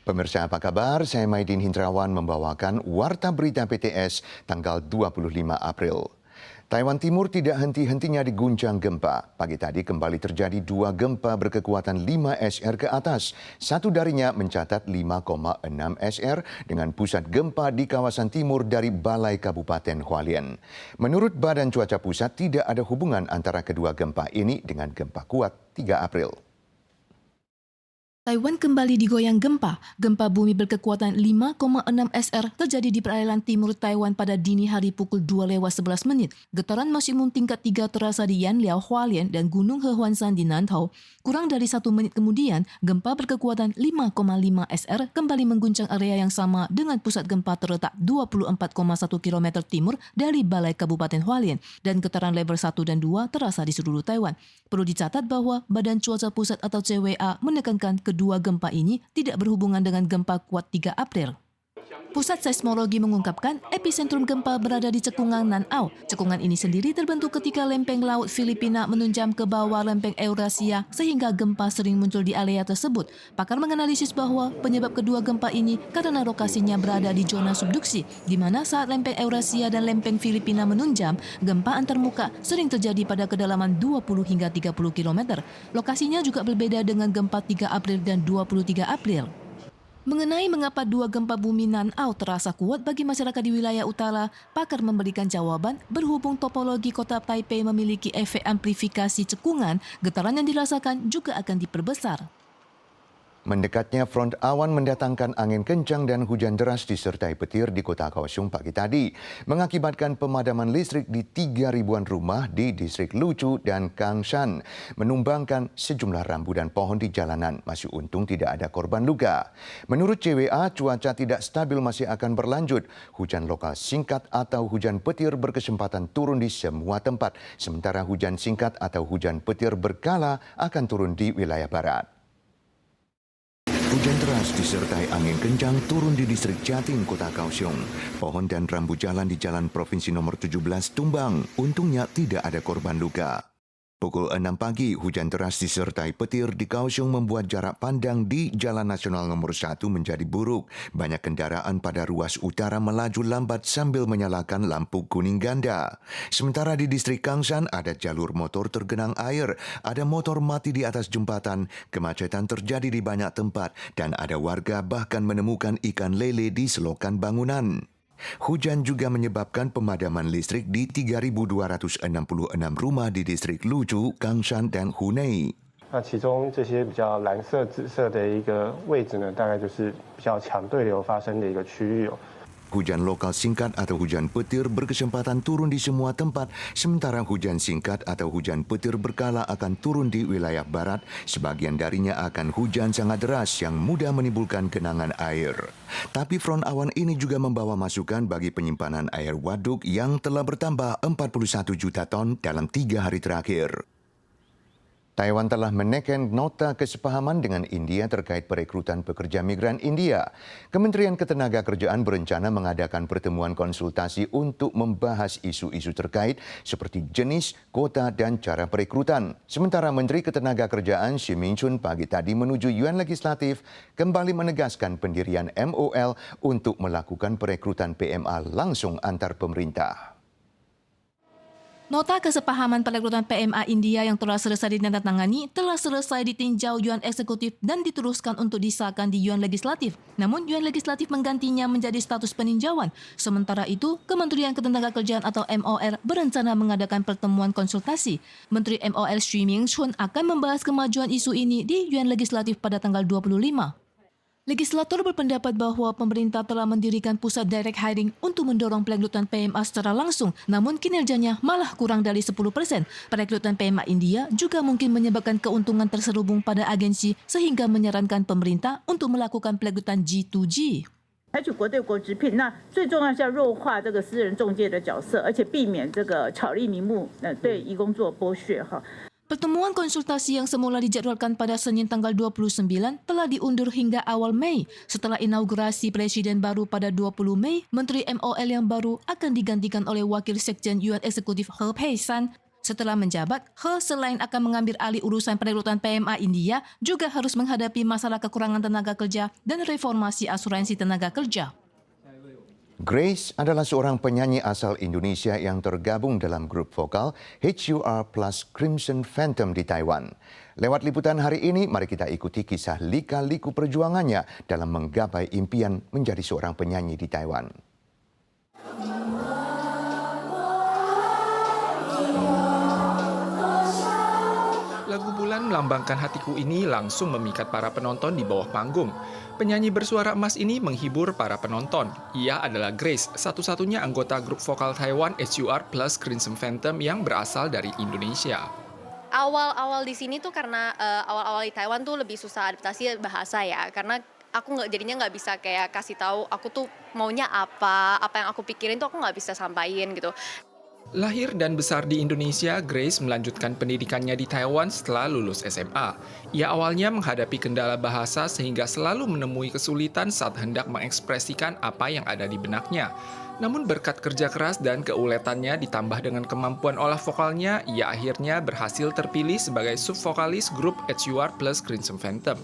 Pemirsa apa kabar? Saya Maidin Hindrawan membawakan Warta Berita PTS tanggal 25 April. Taiwan Timur tidak henti-hentinya diguncang gempa. Pagi tadi kembali terjadi 2 gempa berkekuatan 5 SR ke atas. Satu darinya mencatat 5,6 SR dengan pusat gempa di kawasan timur dari Balai Kabupaten Hualien. Menurut Badan Cuaca Pusat, tidak ada hubungan antara kedua gempa ini dengan gempa kuat 3 April. Taiwan kembali digoyang gempa. Gempa bumi berkekuatan 5,6 SR terjadi di perairan timur Taiwan pada dini hari pukul 2:11. Getaran maksimum tingkat 3 terasa di Yanliao, Hualien dan Gunung Hehuanshan di Nantau. Kurang dari 1 menit kemudian, gempa berkekuatan 5,5 SR kembali mengguncang area yang sama dengan pusat gempa terletak 24,1 km timur dari Balai Kabupaten Hualien dan getaran level 1 dan 2 terasa di seluruh Taiwan. Perlu dicatat bahwa Badan Cuaca Pusat atau CWA menekankan kedua gempa ini tidak berhubungan dengan gempa kuat 3 April. Pusat Seismologi mengungkapkan epicentrum gempa berada di cekungan Nanao. Cekungan ini sendiri terbentuk ketika lempeng laut Filipina menunjam ke bawah lempeng Eurasia sehingga gempa sering muncul di area tersebut. Pakar menganalisis bahwa penyebab kedua gempa ini karena lokasinya berada di zona subduksi, di mana saat lempeng Eurasia dan lempeng Filipina menunjam, gempa antarmuka sering terjadi pada kedalaman 20 hingga 30 km. Lokasinya juga berbeda dengan gempa 3 April dan 23 April. Mengenai mengapa 2 gempa bumi Nanao terasa kuat bagi masyarakat di wilayah utara, pakar memberikan jawaban berhubung topologi kota Taipei memiliki efek amplifikasi cekungan, getaran yang dirasakan juga akan diperbesar. Mendekatnya front awan mendatangkan angin kencang dan hujan deras disertai petir di kota Kaohsiung pagi tadi, mengakibatkan pemadaman listrik di 3.000-an rumah di distrik Luchu dan Kangshan, menumbangkan sejumlah rambu dan pohon di jalanan. Masih untung tidak ada korban luka. Menurut CWA, cuaca tidak stabil masih akan berlanjut. Hujan lokal singkat atau hujan petir berkesempatan turun di semua tempat, sementara hujan singkat atau hujan petir berkala akan turun di wilayah barat. Hujan deras disertai angin kencang turun di distrik Jatim, kota Kaohsiung. Pohon dan rambu jalan di Jalan Provinsi nomor 17 tumbang. Untungnya tidak ada korban luka. Pukul 6 pagi, hujan deras disertai petir di Kaohsiung membuat jarak pandang di Jalan Nasional nomor 1 menjadi buruk. Banyak kendaraan pada ruas utara melaju lambat sambil menyalakan lampu kuning ganda. Sementara di distrik Kangshan ada jalur motor tergenang air, ada motor mati di atas jembatan, kemacetan terjadi di banyak tempat, dan ada warga bahkan menemukan ikan lele di selokan bangunan. Hujan juga menyebabkan pemadaman listrik di 3.266 rumah di distrik Luchu, Kangshan, dan Hunei. 其中这些比较蓝色、紫色的一个位置呢，大概就是比较强对流发生的一个区域哦。 Hujan lokal singkat atau hujan petir berkesempatan turun di semua tempat, sementara hujan singkat atau hujan petir berkala akan turun di wilayah barat. Sebagian darinya akan hujan sangat deras yang mudah menimbulkan genangan air. Tapi front awan ini juga membawa masukan bagi penyimpanan air waduk yang telah bertambah 41 juta ton dalam 3 hari terakhir. Taiwan telah menekan nota kesepahaman dengan India terkait perekrutan pekerja migran India. Kementerian Ketenagakerjaan berencana mengadakan pertemuan konsultasi untuk membahas isu-isu terkait seperti jenis, kuota, dan cara perekrutan. Sementara Menteri Ketenagakerjaan Shih Min Chun pagi tadi menuju Yuan Legislatif kembali menegaskan pendirian MOL untuk melakukan perekrutan PMA langsung antar pemerintah. Nota kesepahaman perekrutan PMA India yang telah selesai ditandatangani telah selesai ditinjau Yuan Eksekutif dan diteruskan untuk disahkan di Yuan Legislatif. Namun Yuan Legislatif menggantinya menjadi status peninjauan. Sementara itu, Kementerian Ketenagakerjaan atau MOL berencana mengadakan pertemuan konsultasi. Menteri MOL Shih Min Chun akan membahas kemajuan isu ini di Yuan Legislatif pada tanggal 25. Legislator berpendapat bahwa pemerintah telah mendirikan pusat direct hiring untuk mendorong perekrutan PMA secara langsung, namun kinerjanya malah kurang dari 10%. Perekrutan PMA India juga mungkin menyebabkan keuntungan terselubung pada agensi sehingga menyarankan pemerintah untuk melakukan perekrutan G2G. 采取国对国直聘，那最重要是要弱化这个私人中介的角色，而且避免这个巧立名目，对移工做剥削哈。 Pertemuan konsultasi yang semula dijadwalkan pada Senin tanggal 29 telah diundur hingga awal Mei. Setelah inaugurasi Presiden baru pada 20 Mei, Menteri MOL yang baru akan digantikan oleh Wakil Sekjen Yuan Eksekutif He Pei-san. Setelah menjabat, He selain akan mengambil alih urusan perekrutan PMA India, juga harus menghadapi masalah kekurangan tenaga kerja dan reformasi asuransi tenaga kerja. Grace adalah seorang penyanyi asal Indonesia yang tergabung dalam grup vokal HUR plus Crimson Phantom di Taiwan. Lewat liputan hari ini, mari kita ikuti kisah lika-liku perjuangannya dalam menggapai impian menjadi seorang penyanyi di Taiwan. Lagu Bulan Melambangkan Hatiku ini langsung memikat para penonton di bawah panggung. Penyanyi bersuara emas ini menghibur para penonton. Ia adalah Grace, satu-satunya anggota grup vokal Taiwan HUR plus Crimson Phantom yang berasal dari Indonesia. Awal-awal di sini tuh karena awal-awal di Taiwan tuh lebih susah adaptasi bahasa ya, karena aku jadinya nggak bisa kayak kasih tahu aku tuh maunya apa yang aku pikirin tuh aku nggak bisa sampaikan gitu. Lahir dan besar di Indonesia, Grace melanjutkan pendidikannya di Taiwan setelah lulus SMA. Ia awalnya menghadapi kendala bahasa sehingga selalu menemui kesulitan saat hendak mengekspresikan apa yang ada di benaknya. Namun berkat kerja keras dan keuletannya ditambah dengan kemampuan olah vokalnya, ia akhirnya berhasil terpilih sebagai subvokalis grup HUR plus Crimson Phantom.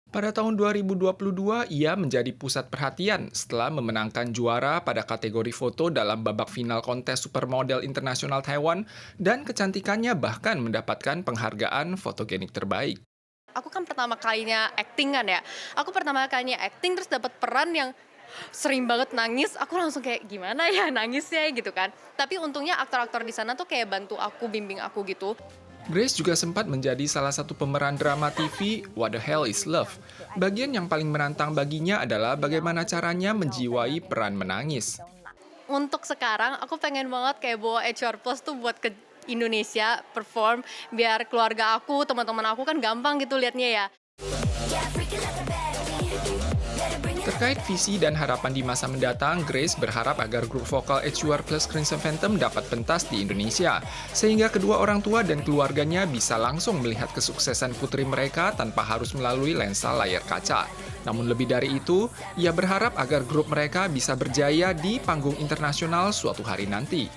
Pada tahun 2022, ia menjadi pusat perhatian setelah memenangkan juara pada kategori foto dalam babak final kontes Supermodel Internasional Taiwan dan kecantikannya bahkan mendapatkan penghargaan fotogenik terbaik. Aku kan pertama kalinya acting kan ya, aku pertama kalinya acting terus dapat peran yang sering banget nangis, aku langsung kayak gimana ya nangisnya gitu kan. Tapi untungnya aktor-aktor di sana tuh kayak bantu aku, bimbing aku gitu. Grace juga sempat menjadi salah satu pemeran drama TV What the Hell is Love. Bagian yang paling menantang baginya adalah bagaimana caranya menjiwai peran menangis. Untuk sekarang aku pengen banget kayak bawa HR Plus tuh buat ke Indonesia perform biar keluarga aku, teman-teman aku kan gampang gitu liatnya ya. Terkait visi dan harapan di masa mendatang, Grace berharap agar grup vokal HUR plus Crimson Phantom dapat pentas di Indonesia, sehingga kedua orang tua dan keluarganya bisa langsung melihat kesuksesan putri mereka tanpa harus melalui lensa layar kaca. Namun lebih dari itu, ia berharap agar grup mereka bisa berjaya di panggung internasional suatu hari nanti.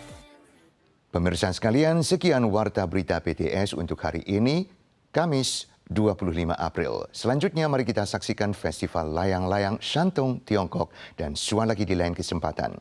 Pemirsa sekalian, sekian Warta Berita PTS untuk hari ini, Kamis 25 April. Selanjutnya mari kita saksikan Festival Layang-Layang Shantung Tiongkok dan suan lagi di lain kesempatan.